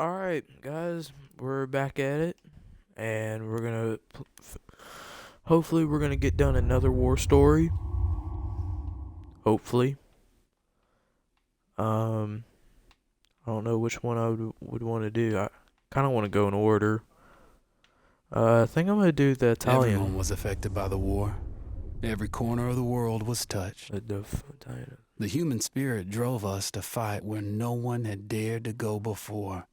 Alright, guys, we're back at it, and hopefully, we're gonna get done another war story. Hopefully. I don't know which one I would want to do. I kind of want to go in order. I think I'm gonna do the Italian. Everyone was affected by the war. Every corner of the world was touched. Italian. The human spirit drove us to fight where no one had dared to go before.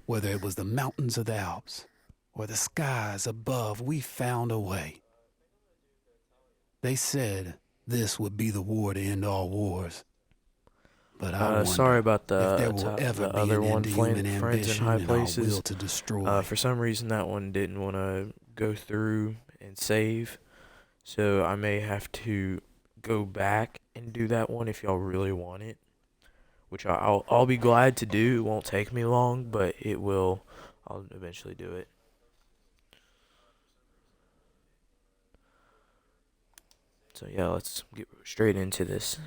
Whether it was the mountains of the Alps or the skies above, we found a way. They said this would be the war to end all wars. But I wonder sorry about if there will ever the be other an one, end to human Friends in ambition High and our Places. will to destroy. For some reason, that one didn't want to go through and save, so I may have to go back and do that one if y'all really want it, which I'll be glad to do. It won't take me long, but it will. I'll eventually do it. So yeah, let's get straight into this.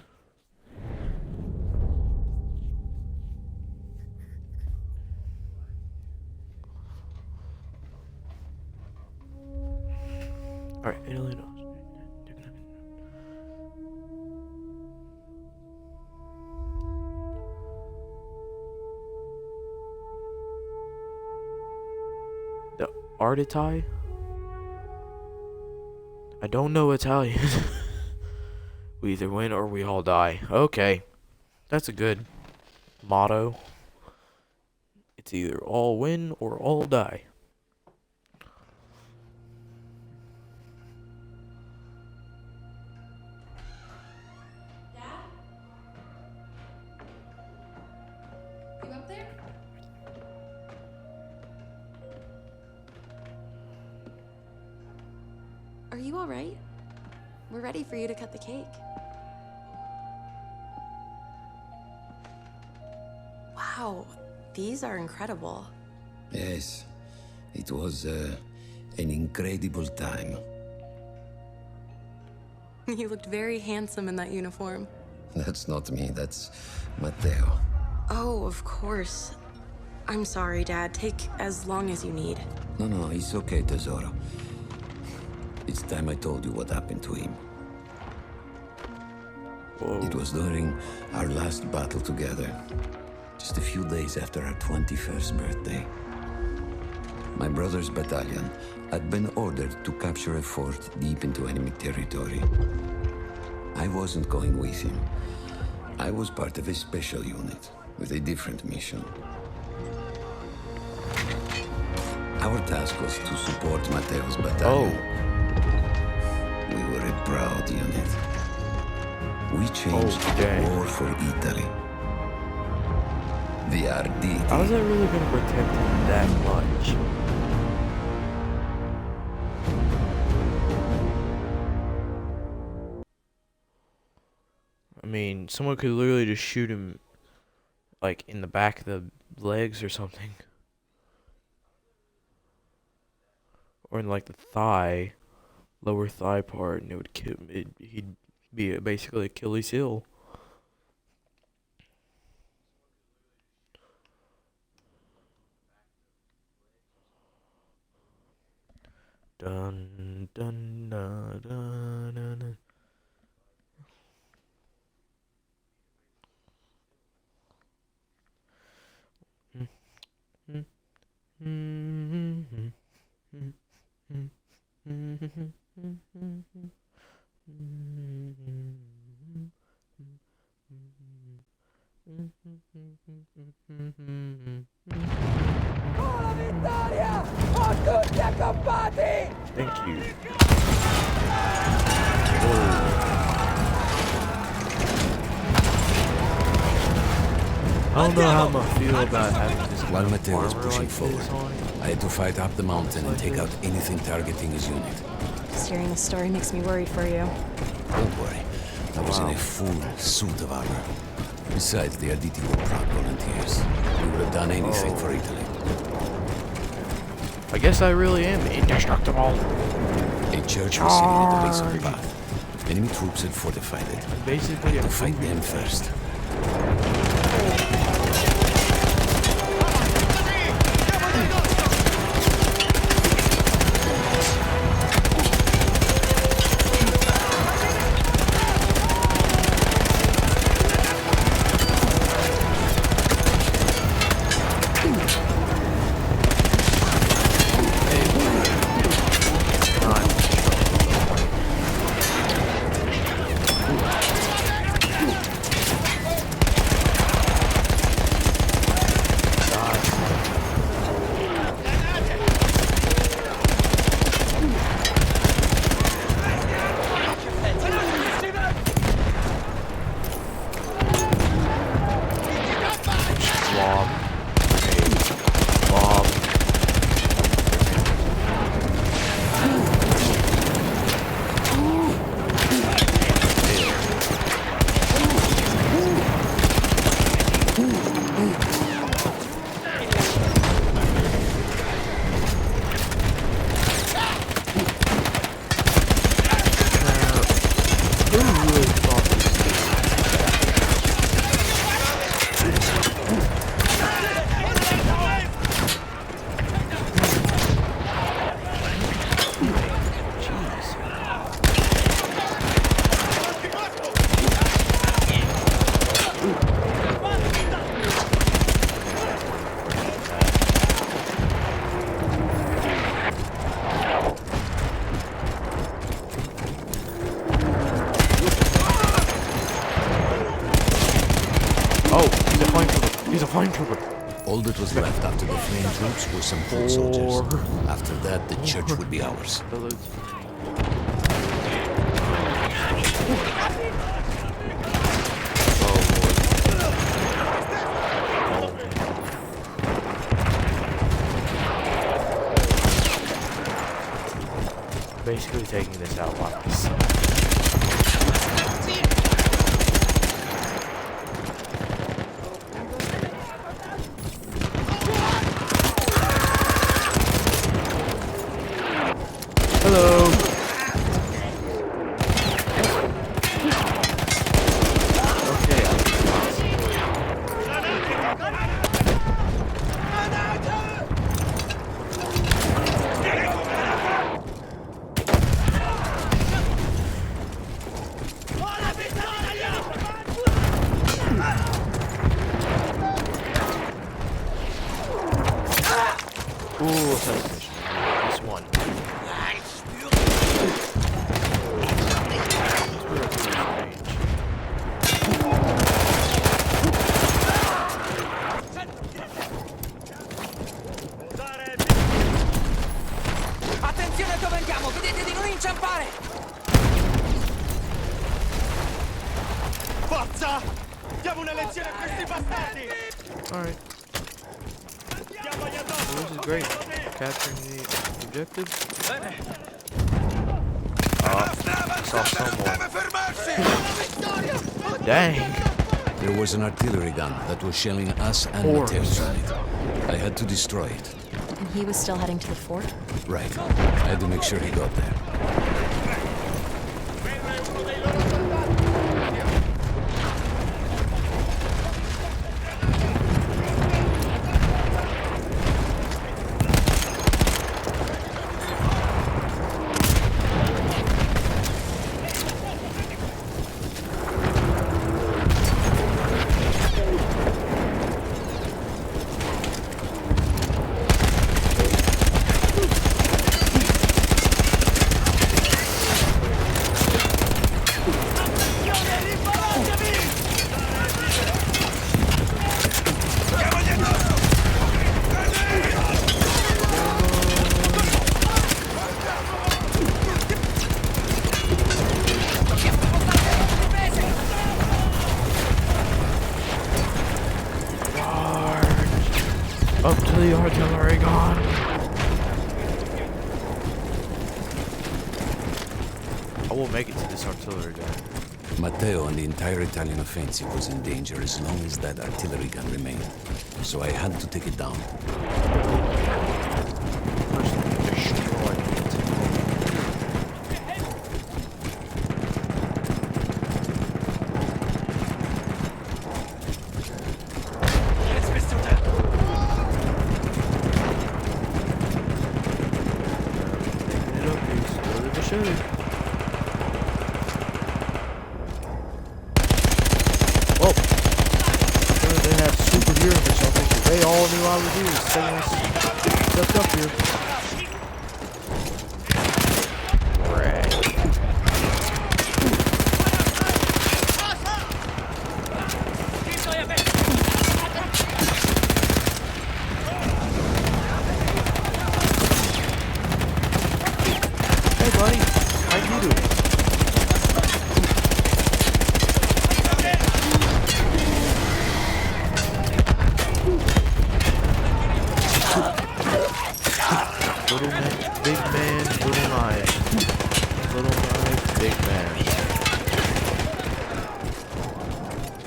Alright, Italy. The Artiti? I don't know Italian. We either win or we all die. Okay. That's a good motto. It's either all win or all die. Dad? You up there? Are you all right? We're ready for you to cut the cake. Wow, these are incredible. Yes, it was an incredible time. You looked very handsome in that uniform. That's not me, that's Matteo. Oh, of course. I'm sorry, Dad. Take as long as you need. No, it's okay, Tesoro. It's time I told you what happened to him. Whoa. It was during our last battle together, just a few days after our 21st birthday. My brother's battalion had been ordered to capture a fort deep into enemy territory. I wasn't going with him. I was part of a special unit with a different mission. Our task was to support Matteo's battalion. We were a proud unit. We changed the war for Italy. The Arditi. How is that really going to protect him that much? I mean, someone could literally just shoot him, like, in the back of the legs or something. Or in, like, the thigh, lower thigh part, and it would kill him. He'd be basically Achilles heel. Dun dun dun dun dun. Dun. Buona vittoria! A tutti accampati! Thank you. I don't know how I'm gonna feel about having this While kind of Matteo was armor pushing like this forward, on. I had to fight up the mountain and take out anything targeting his unit. Just hearing the story makes me worried for you. Don't worry, I was in a full suit of armor. Besides, the Arditi were proud volunteers. We would have done anything for Italy. I guess I really am indestructible. A church was sitting at the base of the path. Enemy troops had fortified it. Basically, To fight them first. Oh, he's a flametrooper. He's a flametrooper. All that was left after the flame troops were some foot soldiers. After that, the church would be ours. Basically taking this out by myself. Hello. Ooh, suspicion. This one. Attenzione dove andiamo, vedete di non inciampare! Forza! Diamo una lezione a questi bastardi! Alright. Well, this is great. Capturing the objective. I saw someone. Dang. There was an artillery gun that was shelling us and Horse. Mateo's unit. I had to destroy it. And he was still heading to the fort? Right. I had to make sure he got there. Up to the artillery gun. I will make it to this artillery gun. Matteo and the entire Italian offensive was in danger as long as that artillery gun remained. So I had to take it down. Personally destroyed it. Whoa! They have superheroes or something. They all knew I was here. Staying stuck up here. Right. Hey buddy, how you doing? Little man, big man, little knife. Little knife, big man.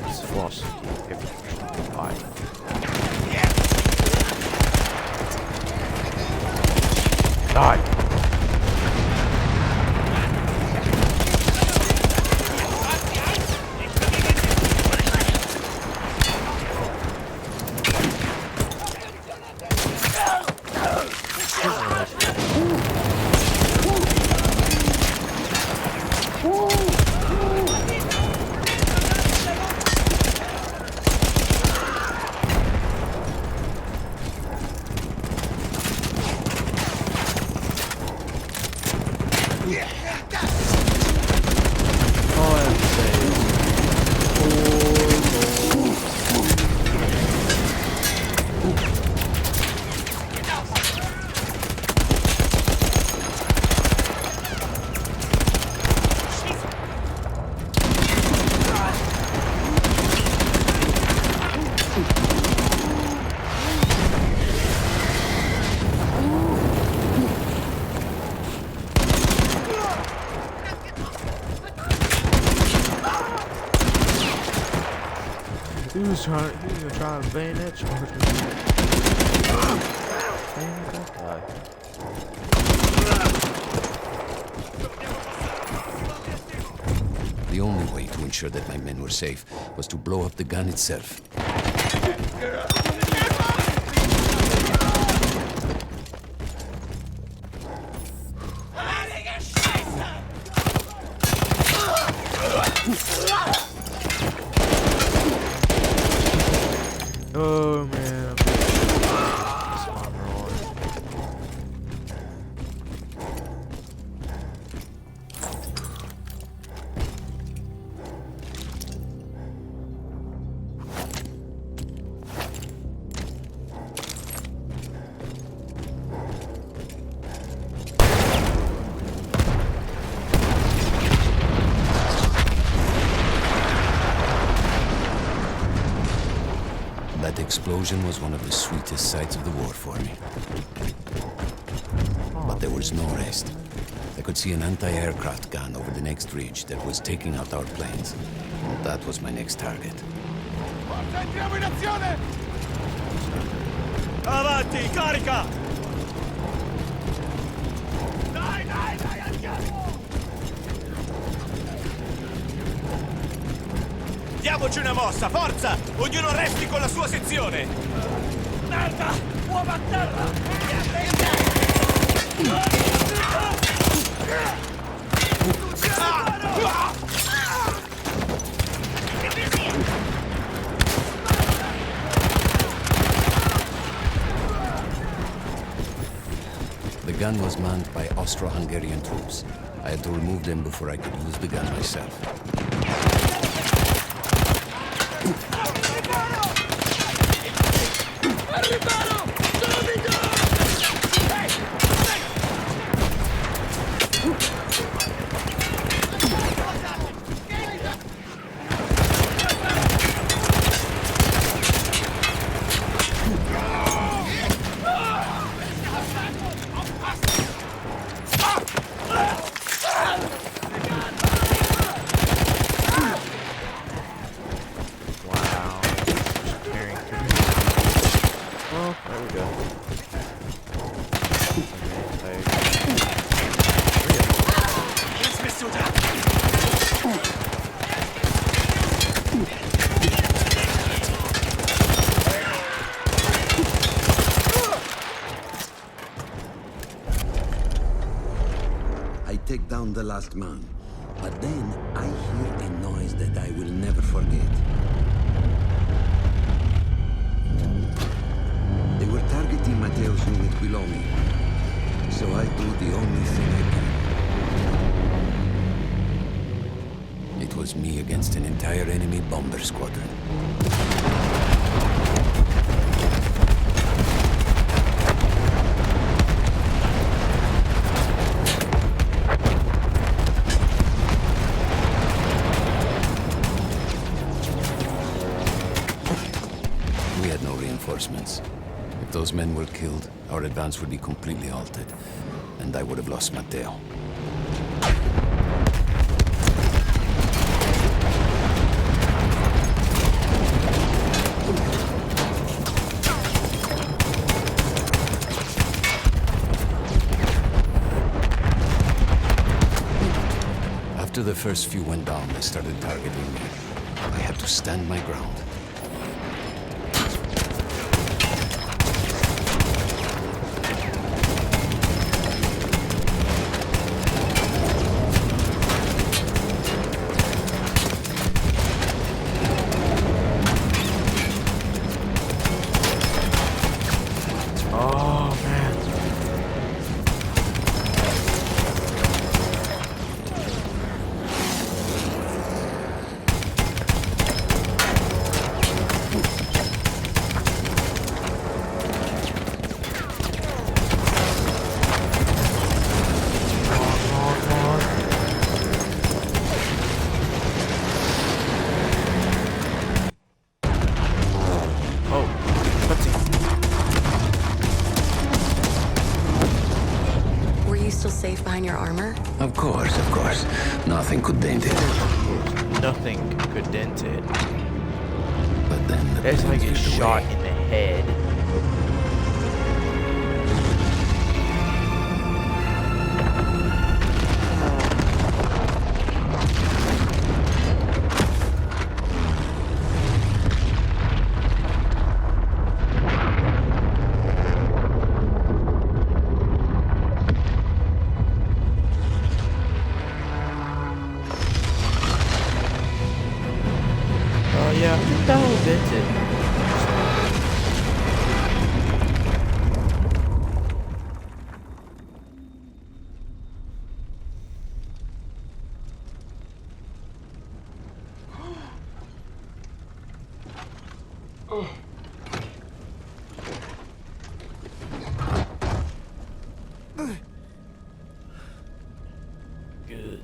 This is floss. Bye. Die. All I have to say is, poor He was gonna try to bayonet charge me. Dang that guy. The only way to ensure that my men were safe was to blow up the gun itself. Oh man, this armor on. That explosion was one of the sweetest sights of the war for me. But there was no rest. I could see an anti-aircraft gun over the next ridge that was taking out our planes. That was my next target. Entriamo in azione! Avanti, carica! Dai, andiamo! Diamoci una mossa, forza! Ognuno resti con la sua sezione! Merda! Uomo a terra! The gun was manned by Austro-Hungarian troops. I had to remove them before I could use the gun myself. Wow. Carrying through. Oh, there we go. I take down the last man, but then I hear a noise that I will never forget. They were targeting Matteo's unit below me, so I do the only thing I can. It was me against an entire enemy bomber squadron. We had no reinforcements. If those men were killed, our advance would be completely halted, and I would have lost Matteo. After the first few went down, they started targeting me. I had to stand my ground. Oh man. Oh, Were you still safe behind your armor? Of course, of course. Nothing could dent it. nothing could dent it. But Then the That's plane like a drifted shot away. in the head. Yeah, I think that was it. Good.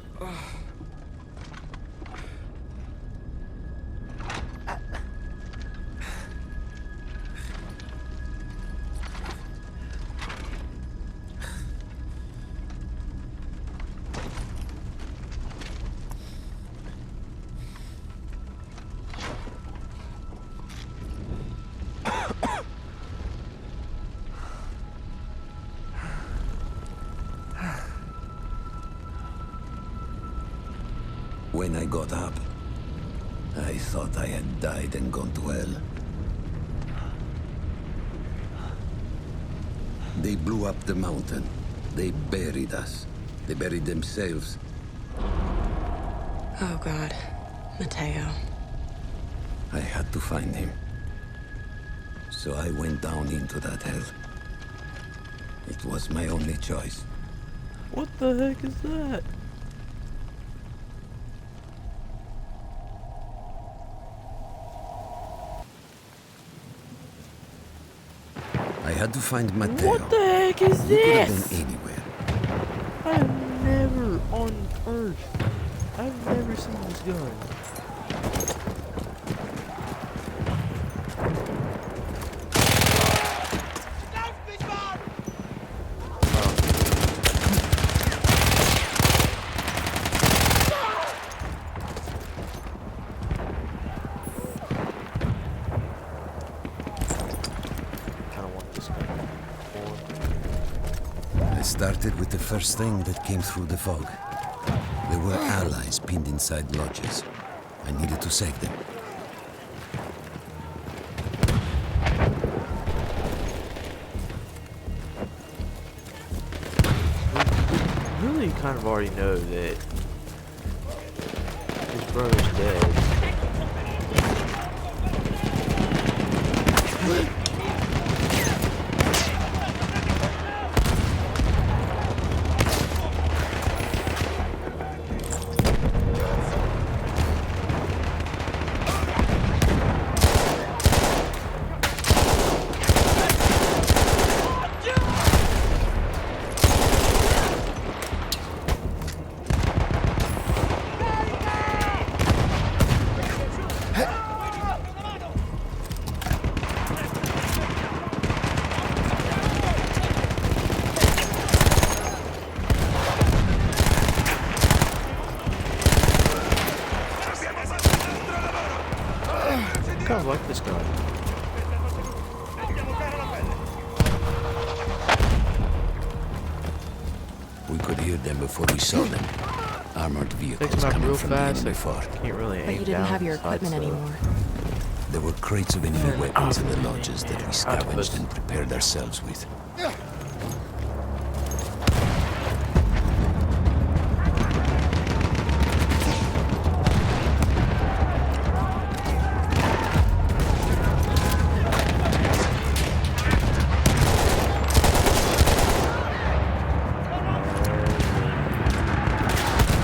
When I got up, I thought I had died and gone to hell. They blew up the mountain. They buried us. They buried themselves. Oh, God. Mateo. I had to find him. So I went down into that hell. It was my only choice. What the heck is that? I had to find Mateo. What the heck is He could have this? been anywhere. I've never on Earth. I've never seen this gun. I started with the first thing that came through the fog. There were allies pinned inside lodges. I needed to save them. Really kind of already know that his brother's dead. I kind of like this guy. We could hear them before we saw them. Armored Takes vehicles him out coming real from the fast. enemy I fort. can't really But aim you didn't down have your sights, equipment so- anymore. There were crates of enemy And weapons in the octopus lodges that we and scavenged octopus. and prepared ourselves with.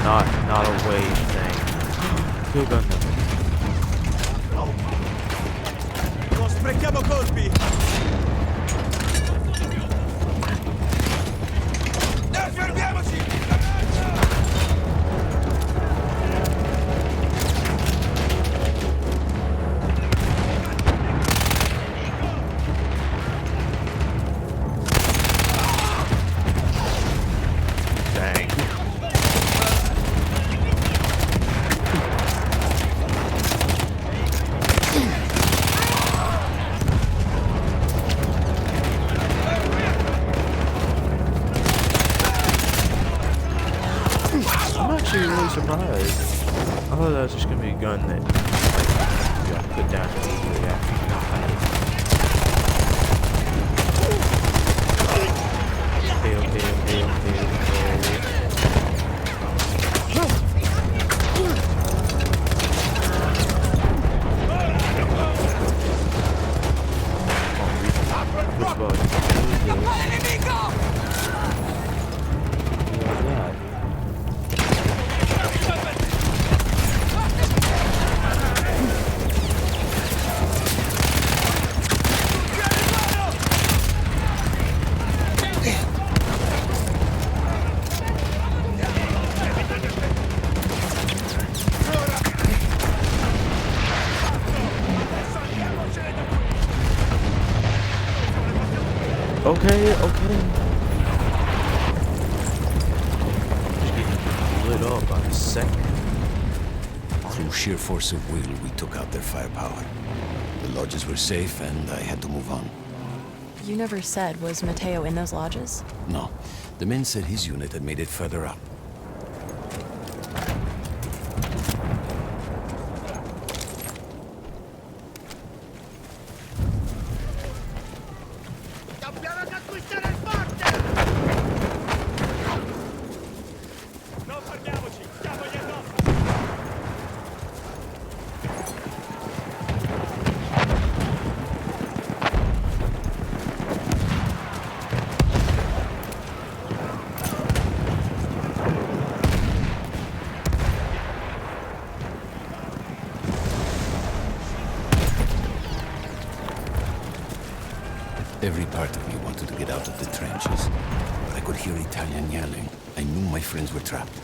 Not a wave thing. Kill gun number. Non sprechiamo colpi! Fermiamoci! Dang. was. I thought that was just gonna be a gun that you got put down immediately after you got it. Okay. Okay. Just getting lit up by the second. Through sheer force of will, we took out their firepower. The lodges were safe, and I had to move on. You never said, was Mateo in those lodges? No. The men said his unit had made it further up. Non fermiamoci! Stiamo gli addosso! Every part of me wanted to get out of the trenches, but I could hear Italian yelling. I knew my friends were trapped.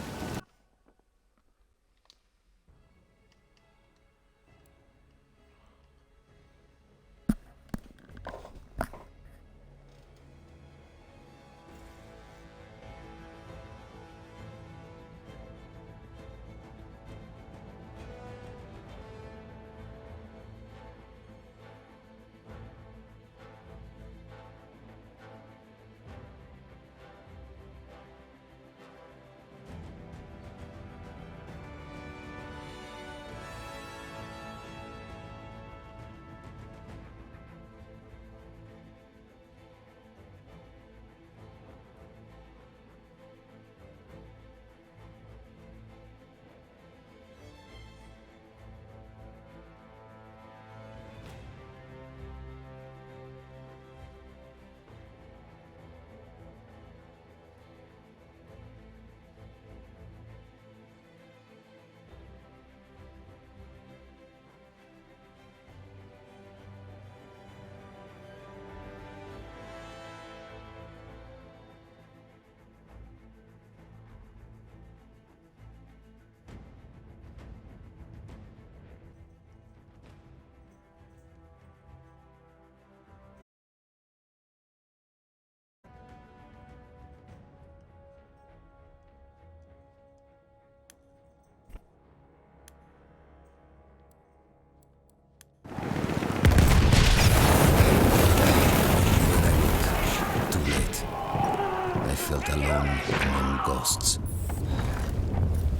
Felt alone among ghosts.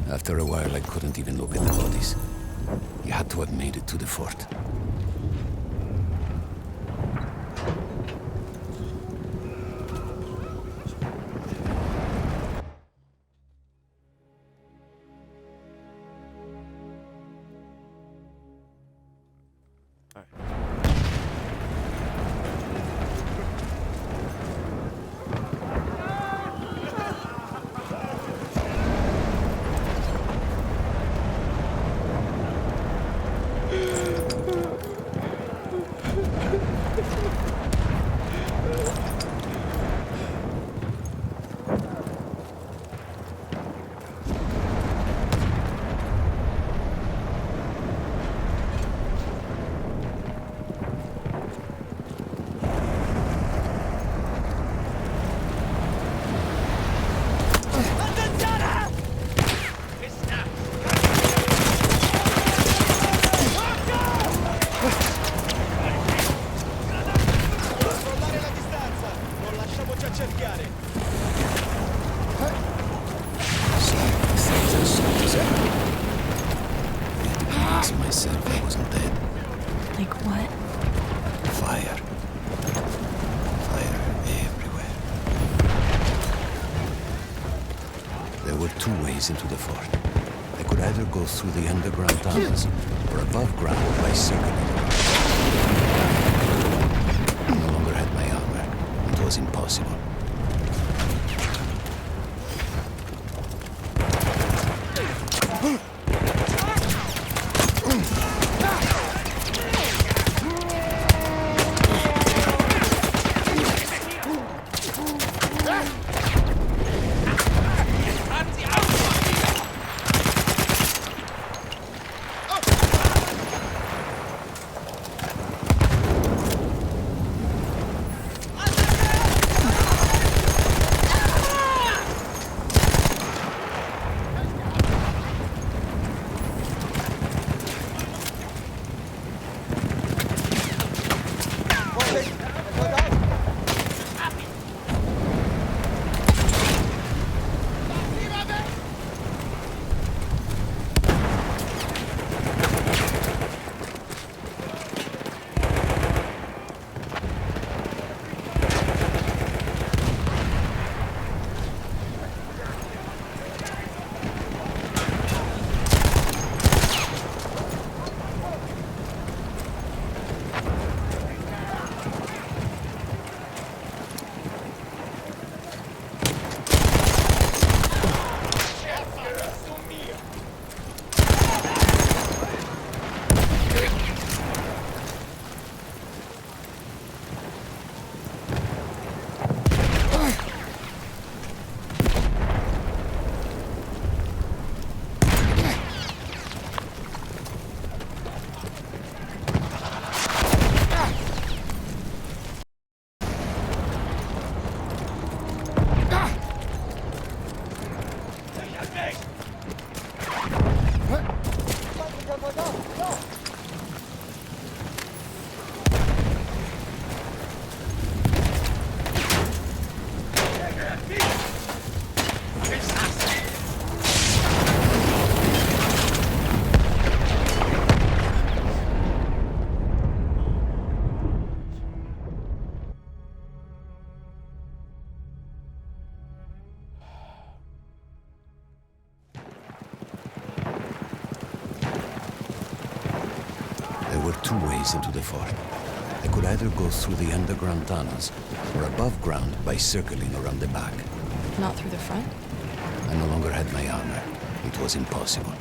After a while, I couldn't even look at the bodies. You had to have made it to the fort. convince myself I wasn't dead. Like what? Fire. Fire everywhere. There were two ways into the fort. I could either go through the underground tunnels or above ground by circling. I no longer had my armor. It was impossible. There were two ways into the fort. I could either go through the underground tunnels or above ground by circling around the back. Not through the front? I no longer had my armor. It was impossible.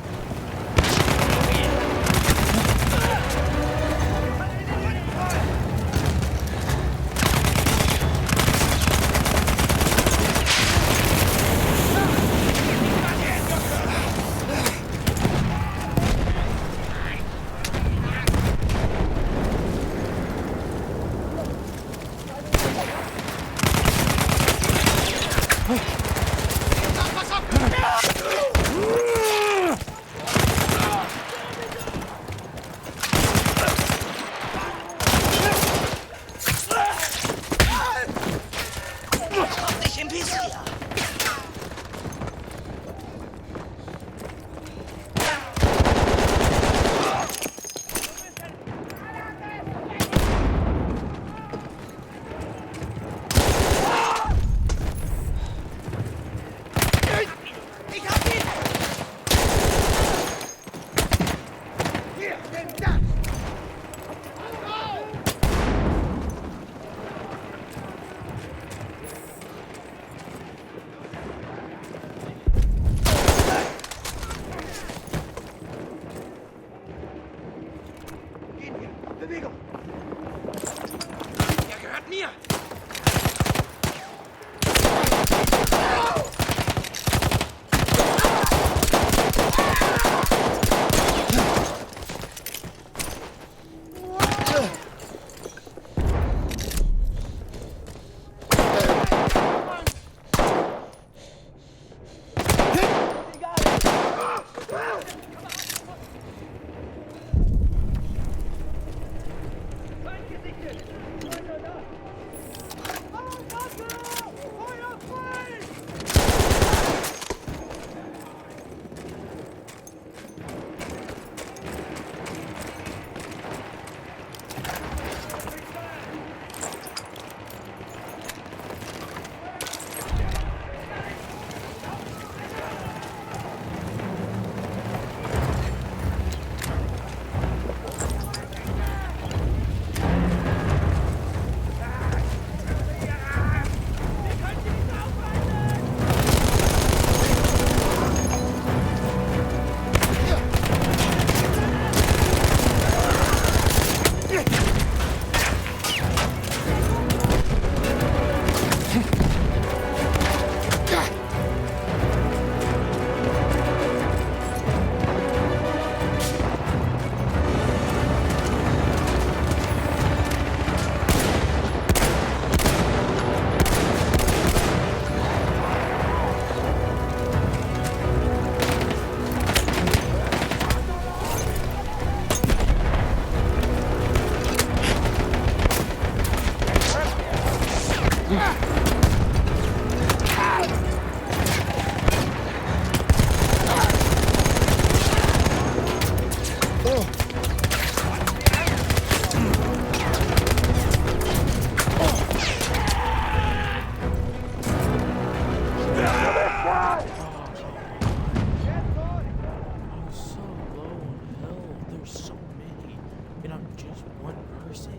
I'm just one person.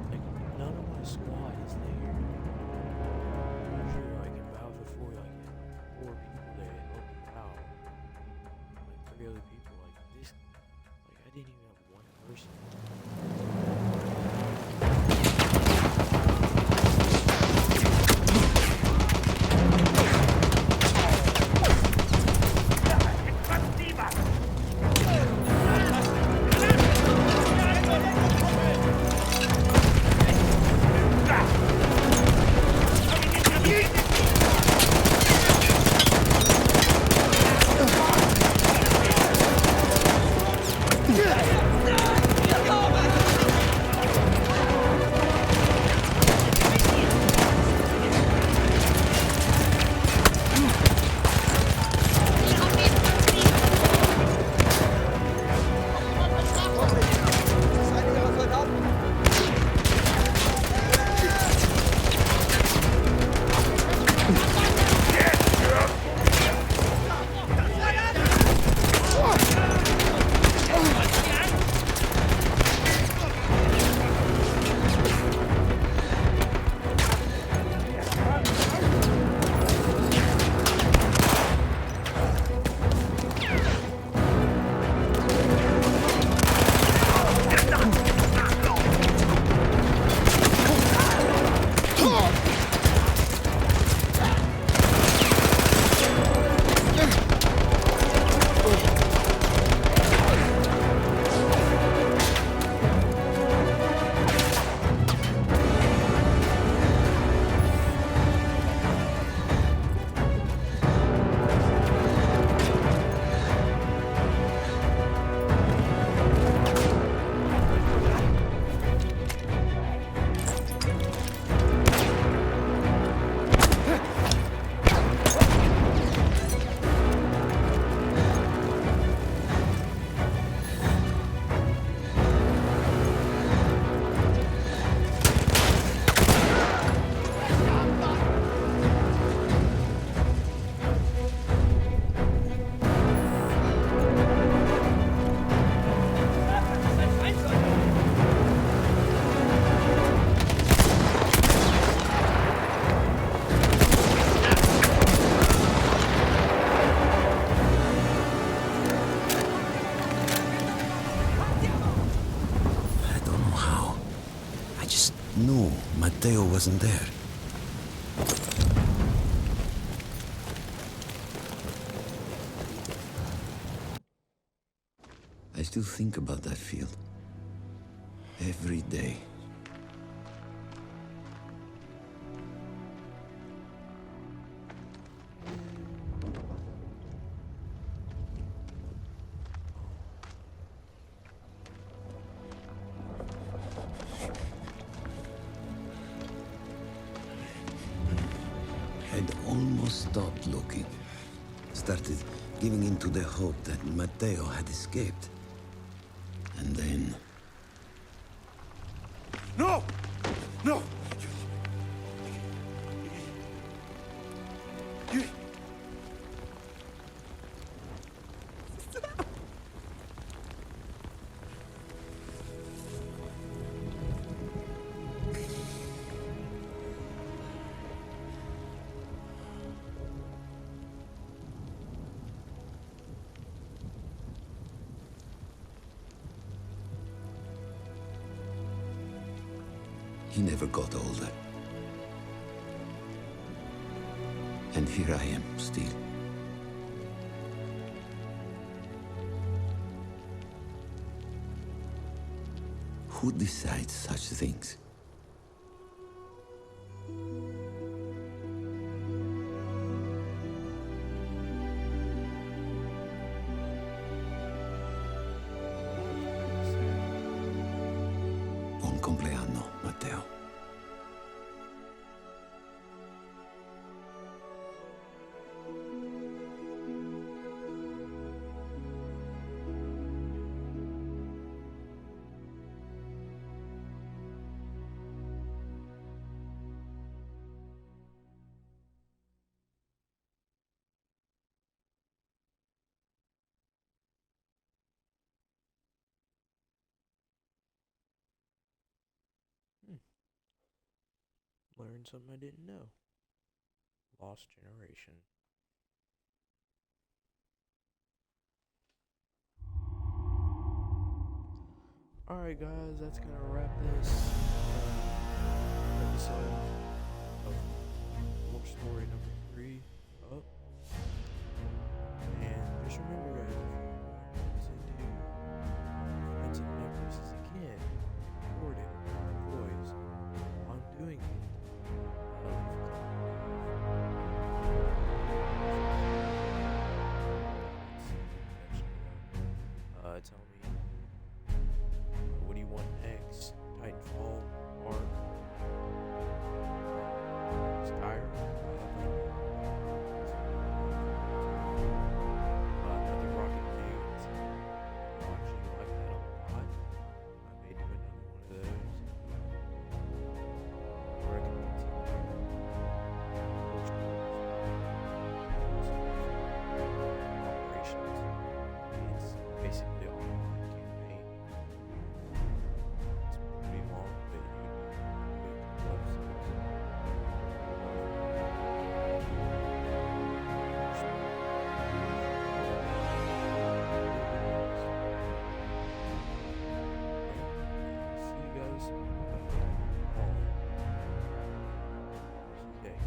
Like, none of my squad is there. Usually, like, in Battlefield 4, like, four people there to help you out. Like, three other people. Like, this, like, I didn't even have one person. I don't know how. I just knew Matteo wasn't there. I still think about that field. Every day. I'd almost stopped looking. Started giving in to the hope that Matteo had escaped. And then... No! No! He never got older. And here I am, still. Who decides such things? Buon compleanno, Matteo. learned something I didn't know. Lost Generation. Alright, guys, that's gonna wrap this episode of War Story number 3 up. And just remember, guys, if you want to listen to Friends and Necklaces again, recorded voice, I'm doing it. Tell me, what do you want next? Titanfall?